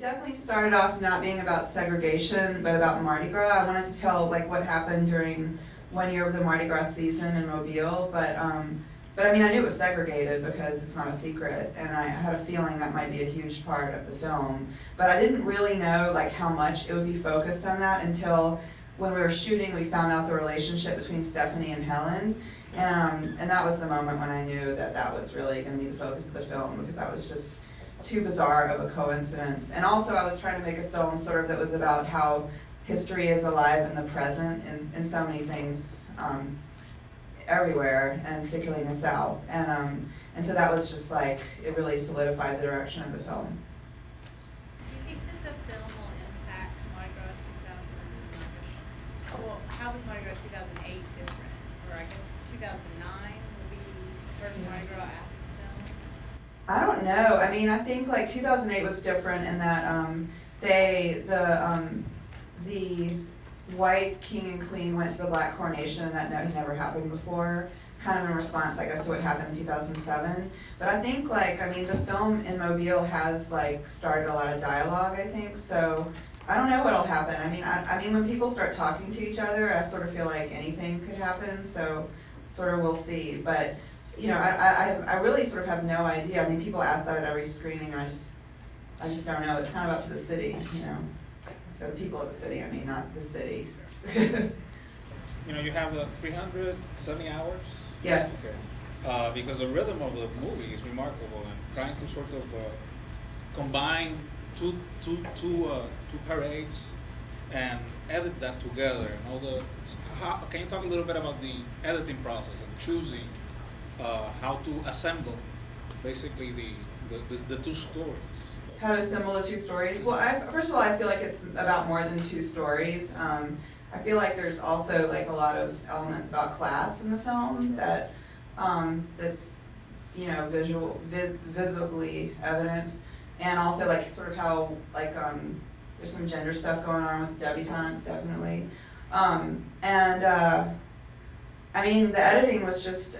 It definitely started off not being about segregation, but about Mardi Gras. I wanted to tell like what happened during one year of the Mardi Gras season in Mobile, but I mean I knew it was segregated because it's not a secret, and I had a feeling that might be a huge part of the film. But I didn't really know like how much it would be focused on that until when we were shooting. We found out the relationship between Stephanie and Helen, and that was the moment when I knew that that was really going to be the focus of the film, because that was just too bizarre of a coincidence. And also I was trying to make a film sort of that was about how history is alive in the present in so many things everywhere, and particularly in the South. And so that was just like, it really solidified the direction of the film. Do you think that the film will impact Mardi Gras 2000? Well, how was Mardi Gras 2008 different? Or I guess 2009 will be the first Mardi Gras after the film? I don't know. I mean, I think like 2008 was different in that the white king and queen went to the black coronation, and that had never happened before, kind of in response, I guess, to what happened in 2007. But I think like, I mean, the film in Mobile has like started a lot of dialogue, I think, so I don't know what'll happen. I mean, when people start talking to each other, I sort of feel like anything could happen, so sort of we'll see. But you know, I really sort of have no idea. I mean, people ask that at every screening, and I just don't know. It's kind of up to the city, you know, or the people of the city. I mean, not the city. You know, you have 370 hours? Yes. Okay. Because the rhythm of the movie is remarkable, and trying to sort of combine two parades and edit that together, and all the. Can you talk a little bit about the editing process and choosing how to assemble basically the two stories? How to assemble the two stories? Well, first of all, I feel like it's about more than two stories. I feel like there's also like a lot of elements about class in the film that that's, you know, visibly evident, and also like sort of how like there's some gender stuff going on with debutantes, definitely. I mean, the editing was just,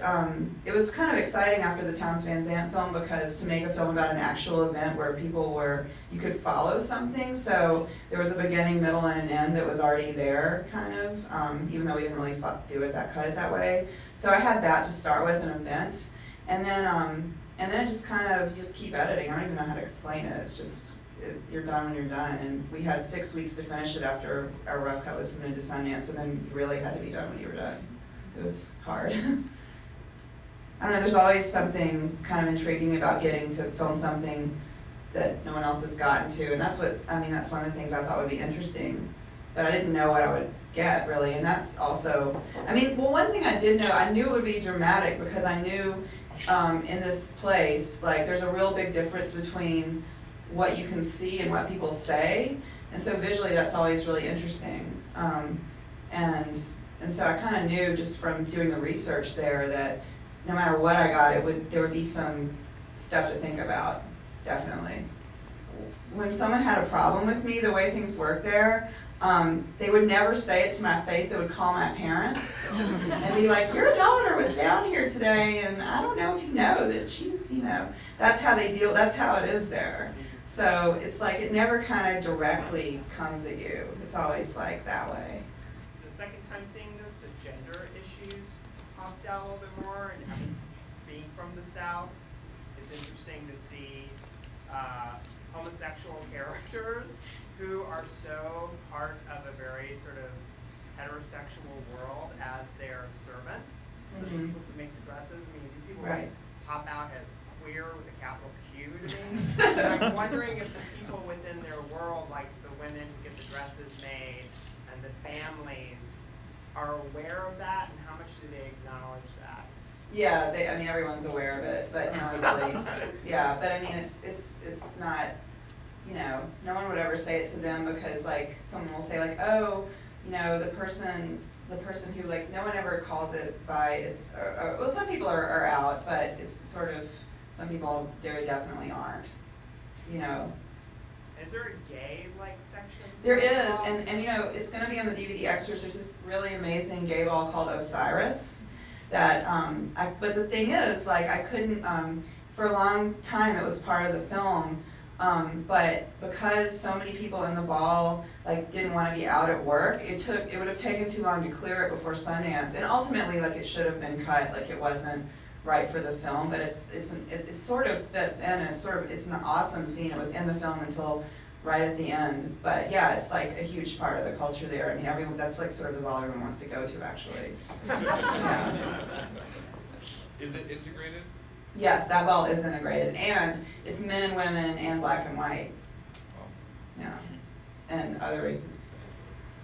it was kind of exciting after the Townes Van Zandt film, because to make a film about an actual event where you could follow something, so there was a beginning, middle, and an end that was already there, kind of, even though we didn't really cut it that way. So I had that to start with, an event, and then it just kind of, you just keep editing. I don't even know how to explain it. It's just, you're done when you're done, and we had 6 weeks to finish it after our rough cut was submitted to Sundance, and then you really had to be done when you were done. It was hard. I don't know, there's always something kind of intriguing about getting to film something that no one else has gotten to, and that's one of the things I thought would be interesting, but I didn't know what I would get, really. And that's also, one thing I did know, I knew it would be dramatic, because I knew in this place, like, there's a real big difference between what you can see and what people say, and so visually that's always really interesting. And so I kind of knew just from doing the research there that no matter what I got, there would be some stuff to think about, definitely. When someone had a problem with me, the way things work there, they would never say it to my face. They would call my parents and be like, "Your daughter was down here today, and I don't know if you know that she's, you know." That's how they deal, that's how it is there. So it's like it never kind of directly comes at you. It's always like that way. The second time seeing this, the gender issues popped out a little bit more, and being from the South, it's interesting to see homosexual characters who are so part of a very sort of heterosexual world as their servants. Mm-hmm. People who make the dresses. I mean, these people Right. pop out as queer with a capital Q to me. And I'm wondering if the people within their world, like the women who get the dresses made and the families, are aware of that, and how much do they acknowledge that? Yeah, everyone's aware of it, but no, really, yeah, but it's not, you know, no one would ever say it to them, because like someone will say like, oh, you know, the person who, like, no one ever calls it by its, well, some people are out, but it's sort of, some people very definitely aren't, you know. Is there a gay like section? There is, and you know, it's going to be on the DVD extras. There's this really amazing gay ball called Osiris that, but the thing is, like, I couldn't, for a long time it was part of the film, But because so many people in the ball like didn't want to be out at work, it would have taken too long to clear it before Sundance. And ultimately, like, it should have been cut, like it wasn't right for the film, but it sort of fits in, and it's an awesome scene. It was in the film until right at the end. But yeah, it's like a huge part of the culture there. I mean, everyone, that's like sort of the ball everyone wants to go to, actually. Yeah. Is it integrated? Yes, that ball is integrated, and it's men and women and black and white. Yeah, and other races.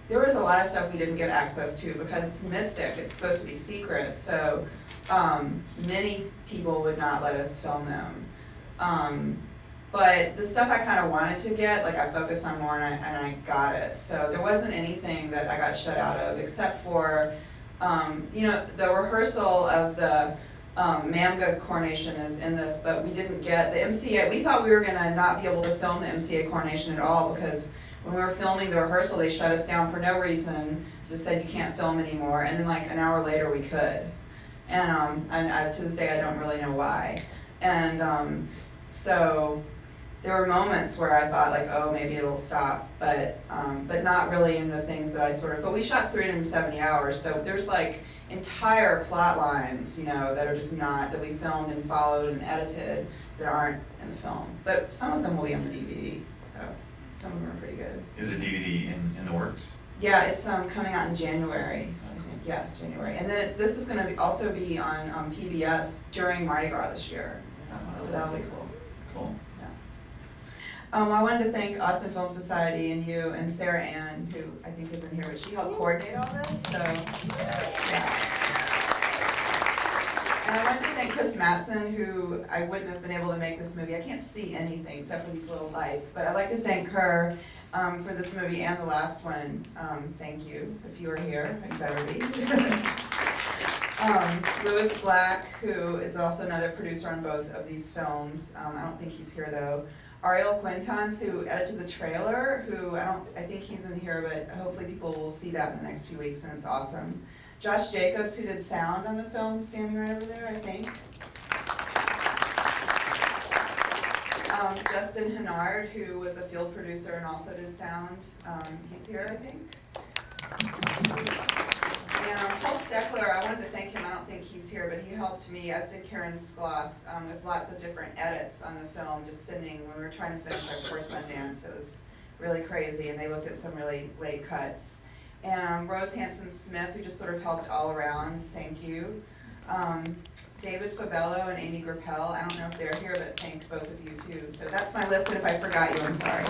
There was a lot of stuff we didn't get access to because it's mystic. It's supposed to be secret, so many people would not let us film them. But the stuff I kind of wanted to get, like, I focused on more, and I got it. So there wasn't anything that I got shut out of, except for, the rehearsal of the MAMGA coronation is in this, but we didn't get the MCA. We thought we were gonna not be able to film the MCA coronation at all, because when we were filming the rehearsal, they shut us down for no reason, just said you can't film anymore, and then like an hour later we could. And to this day I don't really know why. And so there were moments where I thought like, oh, maybe it'll stop, but not really in the things that but we shot 370 hours, so there's like entire plot lines, that are just not, that we filmed and followed and edited that aren't in the film. But some of them will be on the DVD, so some of them are pretty good. Is the DVD in the works? Yeah, it's coming out in January, I think. Yeah, January. And then this is going to also be on PBS during Mardi Gras this year, so that'll be cool. Cool. I wanted to thank Austin Film Society and you and Sarah Ann, who I think is in here, but she helped coordinate all this, so yeah. And I wanted to thank Chris Mattson, who I wouldn't have been able to make this movie. I can't see anything except for these little lights, but I'd like to thank her for this movie and the last one. Thank you. If you were here, you better be. Louis Black, who is also another producer on both of these films. I don't think he's here though. Ariel Quintans, who edited the trailer, who I think he's in here, but hopefully people will see that in the next few weeks, and it's awesome. Josh Jacobs, who did sound on the film, standing right over there, I think. Justin Hennard, who was a field producer and also did sound, he's here, I think. And Paul Steckler, I wanted to thank him. I don't think he's here, but he helped me, as did Karen Skloss, with lots of different edits on the film, just sending, when we were trying to finish our first Sundance, it was really crazy, and they looked at some really late cuts. And Rose Hanson-Smith, who just sort of helped all around, thank you. David Fabello and Amy Grappel, I don't know if they're here, but thank both of you too. So that's my list, and if I forgot you, I'm sorry.